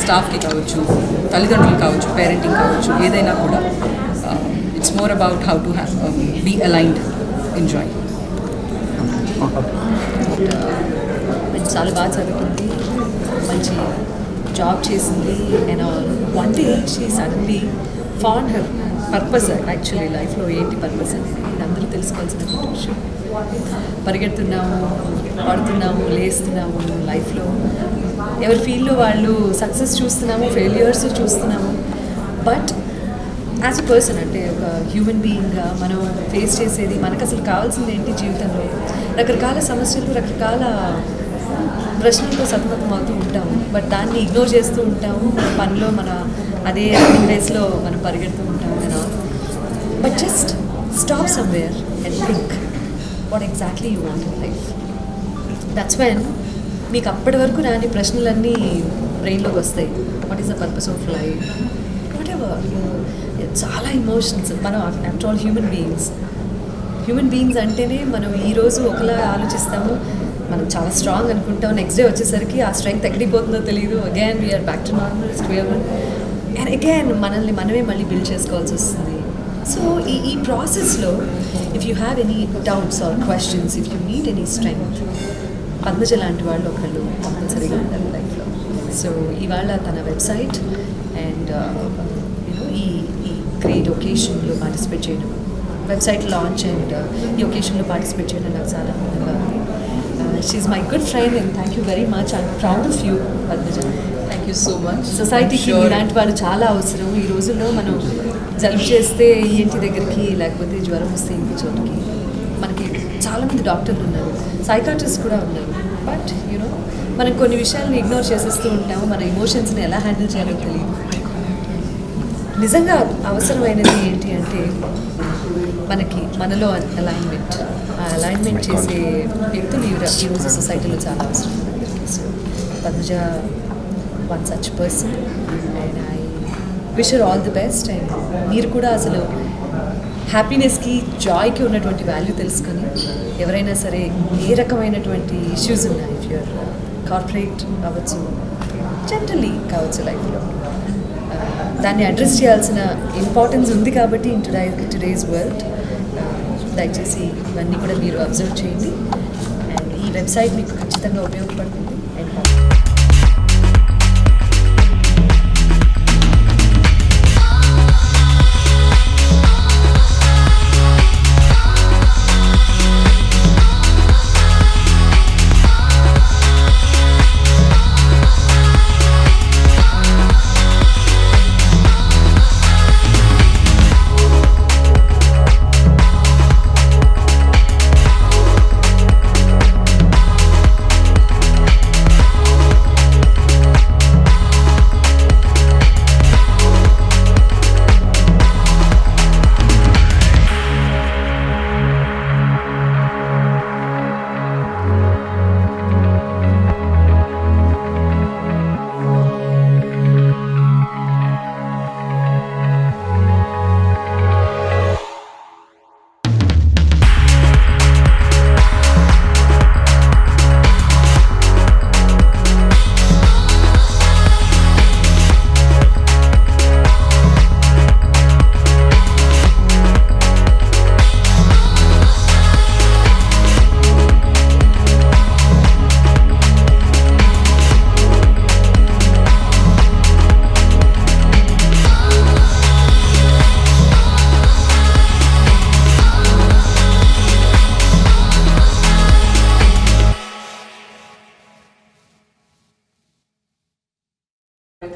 స్టాఫ్కి కావచ్చు, తల్లిదండ్రులు కావచ్చు, పేరెంటింగ్ కావచ్చు, ఏదైనా కూడా it's more about how to be aligned in joy. చాలా బాగా చదువుకుంది, మంచి జాబ్ చేసింది. And one day she suddenly found her purpose. Actually లైఫ్లో ఏంటి పర్పస్ అనేది ఇది అందరూ తెలుసుకోవాల్సిన విషయం. పరిగెడుతున్నాము, పడుతున్నాము, లేస్తున్నాము లైఫ్లో, ఎవరి ఫీల్డ్లో వాళ్ళు సక్సెస్ చూస్తున్నాము, ఫెయిల్యూర్స్ చూస్తున్నాము. బట్ యాజ్ ఎ పర్సన్, అంటే ఒక హ్యూమన్ బీయింగ్గా మనం ఫేస్ చేసేది, మనకు అసలు కావాల్సింది ఏంటి జీవితంలో, రకరకాల సమస్యలు, రకరకాల ప్రశ్నలతో సతమతం అవుతూ ఉంటాము. బట్ దాన్ని ఇగ్నోర్ చేస్తూ ఉంటాము, మన పనిలో మన అదే రేస్లో మనం పరిగెడుతూ ఉంటాము. But just stop somewhere and think what exactly you want in life. That's when మీకు అప్పటి వరకు రాని ప్రశ్నలన్నీ బ్రెయిన్లోకి వస్తాయి. What is the purpose of life, what ever. చాలా ఇమోషన్స్. మనం ఆఫ్టర్ ఆల్ హ్యూమన్ బీయింగ్స్ అంటేనే మనం ఈరోజు ఒకలా ఆలోచిస్తాము, మనం చాలా స్ట్రాంగ్ అనుకుంటాం, నెక్స్ట్ డే వచ్చేసరికి ఆ స్ట్రెంగ్త్ ఎక్కడికి పోతుందో తెలియదు. Again we're back to normal square and again మనల్ని మనమే మళ్ళీ బిల్డ్ చేసుకోవాల్సి వస్తుంది. సో ఈ ప్రాసెస్లో if you have any doubts or questions, if you need any strength, Padmaja లాంటి వాళ్ళు ఒకళ్ళు కంపల్సరీగా ఉండాలి లైఫ్లో. సో ఇవాళ తన వెబ్సైట్ అండ్ ఈ గ్రేట్ ఒకేషన్లో పార్టిసిపేట్ చేయడం, వెబ్సైట్ లాంచ్ అండ్ ఈ ఒకేషన్లో పార్టిసిపేట్ చేయడం నాకు చాలా ఆనందంగా ఉంది. She my good friend and thank you very much. I'm proud of you Padmaja. Thank you so much. సొసైటీకి ఇలాంటి వాళ్ళు చాలా అవసరం. ఈ రోజుల్లో మనం జలుబు చేస్తే ఈఎన్టీ దగ్గరికి, లేకపోతే జ్వరం వస్తే ఇంకో చోటుకి, మనకి చాలామంది డాక్టర్లు ఉన్నారు, సైకాట్రిస్ట్ కూడా ఉన్నారు. బట్ యూనో మనం కొన్ని విషయాలను ఇగ్నోర్ చేసేస్తూ ఉంటాము, మన ఎమోషన్స్ని ఎలా హ్యాండిల్ చేయాలో తెలియదు. నిజంగా అవసరమైనది ఏంటి అంటే మనలో అలైన్మెంట్. ఆ అలైన్మెంట్ చేసే వ్యక్తులు ఈరోజు సొసైటీలో చాలా అవసరం. So Padmaja one such person and I wish her all the best. And మీరు కూడా అసలు హ్యాపీనెస్కి, జాయ్కి ఉన్నటువంటి వాల్యూ తెలుసుకొని, ఎవరైనా సరే ఏ రకమైనటువంటి ఇష్యూస్ ఉన్నాయి, ఇఫ్ యూఆర్ కార్పొరేట్ అవ్వచ్చు, జనరల్లీ కావచ్చు, లైఫ్లో దాన్ని అడ్రస్ చేయాల్సిన ఇంపార్టెన్స్ ఉంది. కాబట్టి ఇన్ టుడేస్ వరల్డ్ దయచేసి ఇవన్నీ కూడా మీరు అబ్జర్వ్ చేయండి. అండ్ ఈ వెబ్సైట్ మీకు ఖచ్చితంగా ఉపయోగపడుతుంది. And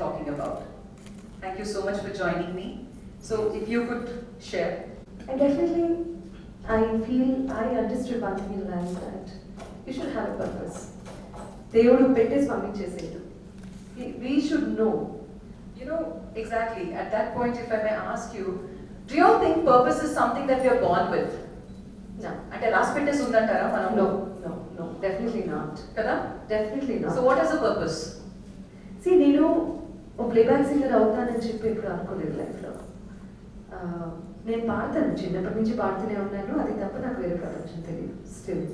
talking about. Thank you so much for joining me. So if you could share. And definitely I understood one thing in life, that you should have a purpose. దేవుడు పెట్టేసి పంపించేసేది. We should know. You know, exactly. At that point, if I may ask you, do you think purpose is something that we are born with? No. అంటే రాసి పెట్టేసి ఉందంటారా మనం? No, definitely not. కదా? Definitely not. So what is the purpose? See, నేను ఓ playback singer అవుతానని చెప్పి ఎప్పుడు అనుకోలేదు లైఫ్లో. నేను పాడతాను, చిన్నప్పటి నుంచి పాడుతూనే ఉన్నాను. అది తప్ప నాకు వేరే ప్రపంచం తెలియదు. స్టిల్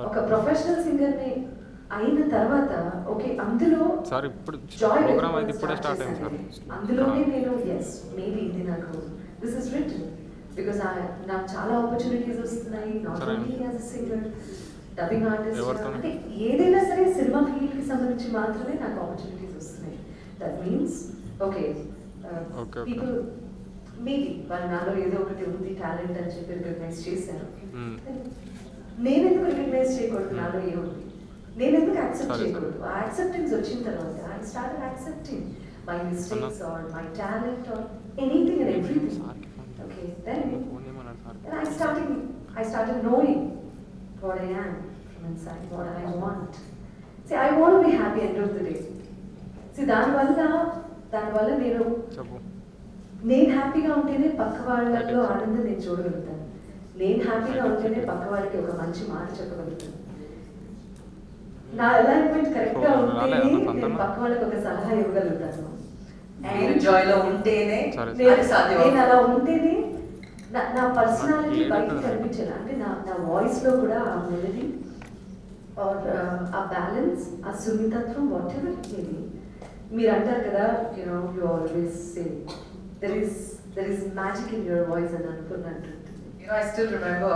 ఒక ప్రొఫెషనల్ సింగర్ని అయిన తర్వాత ఓకే అందులో సార్ ఇప్పుడు జాయ్ ప్రోగ్రామ్ అయితే ఇప్పుడే స్టార్ట్ అయింది సార్. అందులోనే నేను ఎస్ మేబీ ఇది నాకు దిస్ ఇస్ రిటన్ బికాస్ నాకు చాలా ఆపర్చునిటీస్ వస్తున్నాయి నాట్ సరే. Only as a singer dubbing artist ఎవరితో? అంటే ఏదైనా సరే సినిమా ఫీల్డ్కి సంబంధించి మాత్రమే నాకు ఆపర్చునిటీస్ వస్తున్నాయి that means okay Okay. People maybe వాళ్ళు నాలో ఏదో ఒకటి ఉంది టాలెంట్ అని చెప్పి రికగ్నైజ్ చేశారు Hmm. నేను ఎందుకు రికగ్నైజ్ చేయకూడదు నాలో ఏముంది నేను ఎందుకు యాక్సెప్ట్ సరే, చేయకూడదు ఆ యాక్సెప్టెన్స్ వచ్చిన తర్వాత I start accepting my mistakes or my talent or anything and everything okay then phone చేయమన్నారు sir. I started knowing what I am from inside, what I want. See, I want to be happy end of the day. See, దానివల్ల చెప్పు. నేను హ్యాపీగా ఉంటేనే పక్క వాళ్ళలో ఆనందం నేను చూడగలుగుతాను. నేను హ్యాపీగా ఉంటేనే పక్క వాళ్ళకి ఒక మంచి మాట చెప్పగలుగుతాను. నా అలైన్మెంట్ కరెక్ట్గా ఉంటేనే నేను పక్క వాళ్ళకి ఒక సలహా ఇవ్వగలుగుతాను. మీరు జాయ్లో ఉంటేనే సరే. అది సాధ్యం. నేను అలా ఉంటేనే నా పర్సనాలిటీ బయటకు కనిపించాలి అంటే నా వాయిస్లో కూడా ఆ మెలడీ ఆర్ ఆ బ్యాలెన్స్ ఆ సున్నితత్వం వాట్ ఎవర్ ఇది మీరు అంటారు కదా you know you always say there is magic in your voice అని అనుకున్నట్టు. You know, I still remember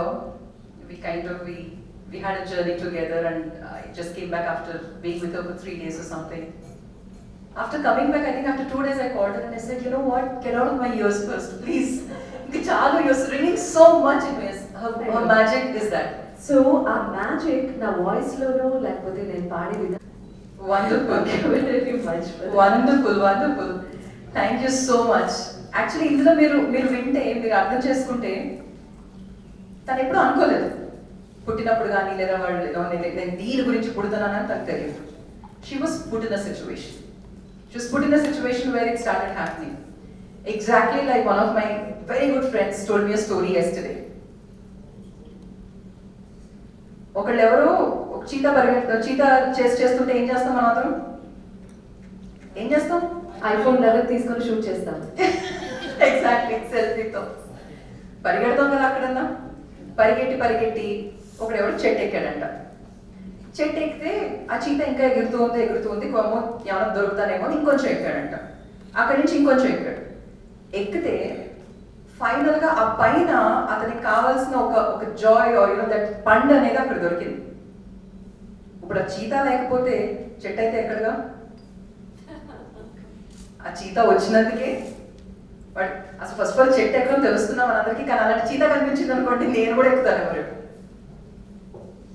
we had a journey together, and I just came back after being with her for 3 days or something. After coming back, I think after 2 days I called her and I said, you know what, get out of my ears first, please. Chalu, you're ringing so much in my ears. Her magic is that. So ఆ magic నా వాయిస్లోనో లేకపోతే నేను పాడే విధానం Wonderful. Very much Wonderful. Thank you so much. Actually, ఇందులో మీరు వింటే, మీరు అర్థం చేసుకుంటే, తను ఎప్పుడూ అనుకోలేదు పుట్టినప్పుడు కానీ లేదా వాళ్ళు నేను దీని గురించి పుడుతున్నానని తనకు తెలియదు. She was put in a situation. She was put in a situation where it started happening. Exactly like one of my very good friends told me a story yesterday. ఒకళ్ళు ఎవరు ఒక చీత చేస్తుంటే ఏం చేస్తాం మనం అందరం? ఏం చేస్తాం? ఐఫోన్ 11 తీసుకొని షూట్ చేస్తాను. ఎగ్జాక్ట్లీ సెల్ఫీతో పరిగెడతాం కదా. అక్కడన్నా పరిగెట్టి ఒకడెవడు చెట్టు ఎక్కాడంట. చెట్టు ఎక్కితే ఆ చీత ఇంకా ఎగురుతూ ఉంది కొమ్మో ఏమైనా దొరుకుతానేమో ఇంకొంచెం ఎక్కాడంట. అక్కడి నుంచి ఇంకొంచెం ఎక్కాడు. ఎక్కితే ఫైనల్గా ఆ పైన అతనికి కావాల్సిన ఒక జాయ్ దట్ పండు అనేది అక్కడ దొరికింది. ఇప్పుడు ఆ చీత లేకపోతే చెట్టు అయితే ఎక్కడగా? ఆ చీత వచ్చినందుకే బట్ అసలు ఫస్ట్ ఆఫ్ ఆల్ చెట్టు ఎక్కడో తెలుస్తున్నాం మనందరికీ. కానీ అలాంటి చీత కనిపించింది అనుకోండి, నేను కూడా ఎక్కుతాను రేపు.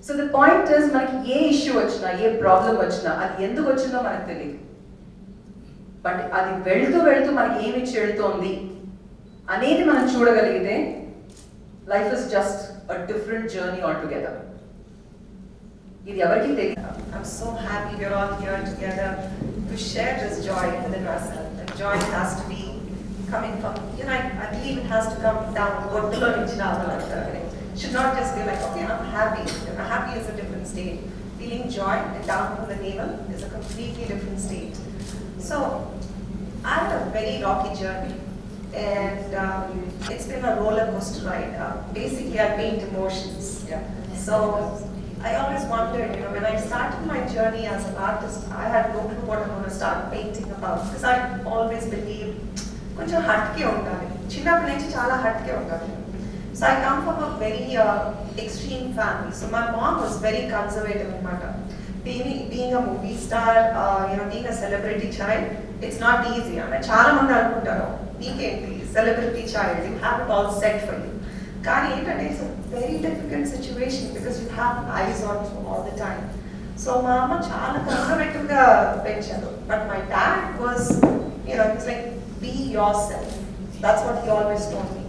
సో ద పాయింట్ ఇస్, మనకి ఏ ఇష్యూ వచ్చినా ఏ ప్రాబ్లం వచ్చినా అది ఎందుకు వచ్చిందో మనకు తెలియదు. బట్ అది వెళ్తూ మనకి ఏమి చెడుతోంది అనేది మనం చూడగలిగితే life is just a different journey all together. ఇది ఎవరికి తెలియదు. I'm so happy we're all here together to share this joy within ourselves. And joy has to be coming from, I believe it has to come down. Should not just be like, okay, I'm happy. Happy is a different state. Feeling joy and down from the navel is a completely different state. So, I had a very rocky journey. And it's been a roller coaster ride. Basically, I paint emotions. Yeah. So, I always wondered, when I started my journey as an artist, I had no clue what I'm going to start painting about. Because I always believed, కొంచెం హట్కే ఉండాలి, చిన్నప్పటి నుంచి చాలా హట్కే ఉండాలి. So I come from a very extreme family. So my mom was very conservative అనమాట. Being a movie star, being a celebrity child, it's not easy. అంటే చాలా మంది అనుకుంటారు, నీకేంటి celebrity child, you have it all set for you. కానీ ఏంటంటే it's a very difficult situation because you have eyes on you all the time. So మా అమ్మ చాలా conservative గా పెంచారు. But my dad was, he's like, be yourself. That's what he always told me.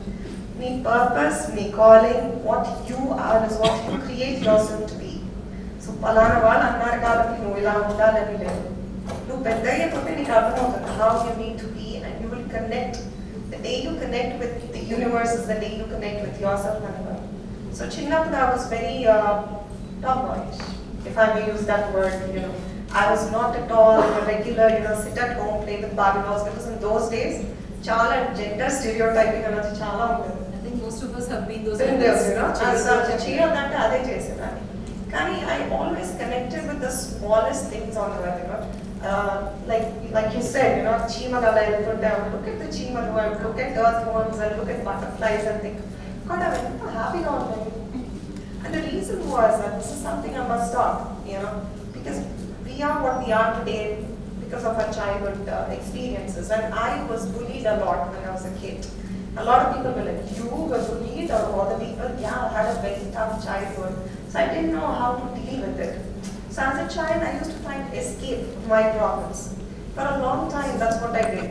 Me purpose, me calling, what you are is what you create yourself to be. So పలానా వాళ్ళు అన్నారు కాబట్టి నువ్వు ఇలా ఉండాలని లేదు. నువ్వు పెద్ద అయ్యేపోతే నీకు అర్థమవుతుంది how you need to be, and you will connect. The day you connect with the universe is the day you connect with yourself and God. So చిన్నప్పుడు I was very tomboyish, if I may use that word. I was not at all a regular, sit at home, play with Barbie dolls, because in those days, చాలా gender stereotyping అనేది చాలా ఉండేది. I think most of us have been those. చేయాలంటే అదే చేసేదాన్ని. కానీ I always connected with this smallest things on earth, you know. Like you said, you know, cheemalala eltunte, I would look at the cheemalu, I would look at earthworms, and look at butterflies and think, God, I'm so happy all day. And the reason was that this is something I must stop, you know, because we are what we are today because of our childhood experiences. And I was bullied a lot when I was a kid. A lot of people were like, you were bullied, or other people, yeah, I had a very tough childhood. So I didn't know how to deal with it. So as a child, I used to find escape from my problems. For a long time, that's what I did.